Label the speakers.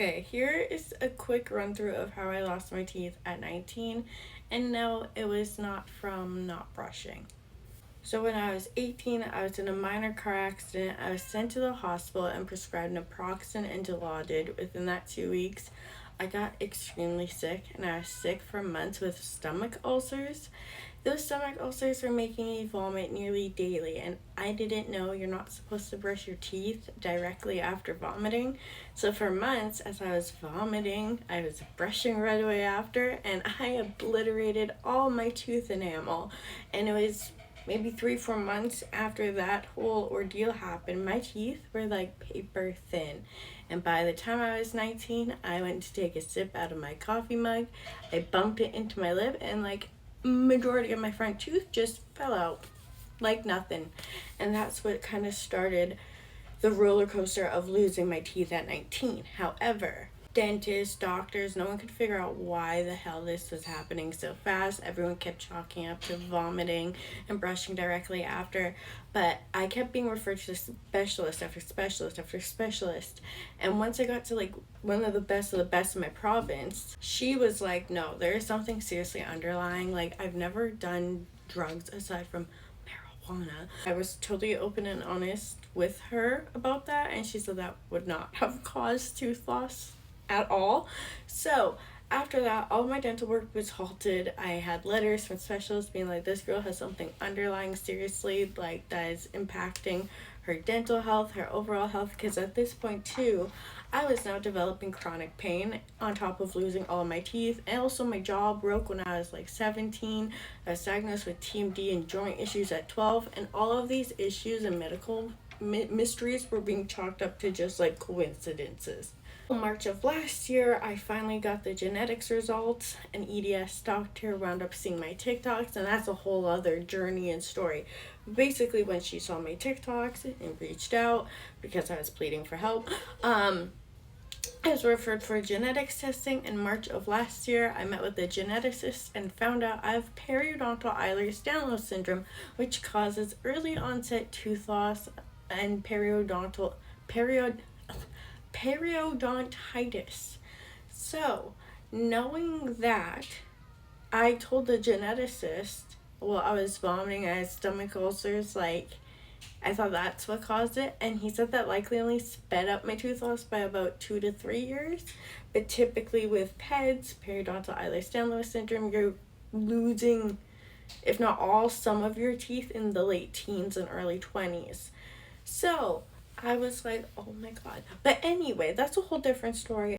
Speaker 1: Okay, here is a quick run through of how I lost my teeth at 19, and no, it was not from not brushing. So, when I was 18, I was in a minor car accident. I was sent to the hospital and prescribed naproxen and Dilaudid. Within that 2 weeks, I got extremely sick, and I was sick for months with stomach ulcers. Those stomach ulcers were making me vomit nearly daily, and I didn't know you're not supposed to brush your teeth directly after vomiting. So, for months, as I was vomiting, I was brushing right away after, and I obliterated all my tooth enamel. And it was maybe 3 4 months after that whole ordeal happened, my teeth were like paper thin. And by the time I was 19, I went to take a sip out of my coffee mug. I bumped it into my lip, and like majority of my front tooth just fell out like nothing. And that's what kind of started the roller coaster of losing my teeth at 19. However, dentists, doctors, no one could figure out why the hell this was happening so fast. Everyone kept chalking up to vomiting and brushing directly after. But I kept being referred to specialist after specialist after specialist. And once I got to like one of the best in my province, she was like, no, there is something seriously underlying. Like, I've never done drugs aside from marijuana. I was totally open and honest with her about that, and she said that would not have caused tooth loss at all. So after that, all my dental work was halted. I had letters from specialists being like, this girl has something underlying seriously, like that is impacting her dental health, her overall health, because at this point too, I was now developing chronic pain on top of losing all of my teeth, and also my jaw broke when I was like 17. I was diagnosed with TMD and joint issues at 12, and all of these issues and medical mysteries were being chalked up to just like coincidences. In March of last year, I finally got the genetics results. An EDS doctor wound up seeing my TikToks, and that's a whole other journey and story. Basically, when she saw my TikToks and reached out because I was pleading for help, I was referred for genetics testing in March of last year. I met with a geneticist and found out I have periodontal Ehlers-Danlos syndrome, which causes early onset tooth loss and periodontitis. So, knowing that, I told the geneticist, well, I was vomiting, I had stomach ulcers, like, I thought that's what caused it, and he said that likely only sped up my tooth loss by about 2 to 3 years. But typically with PEDS, periodontal Ehlers-Danlos syndrome, you're losing, if not all, some of your teeth in the late teens and early 20s. So I was like, oh my god. But anyway, that's a whole different story.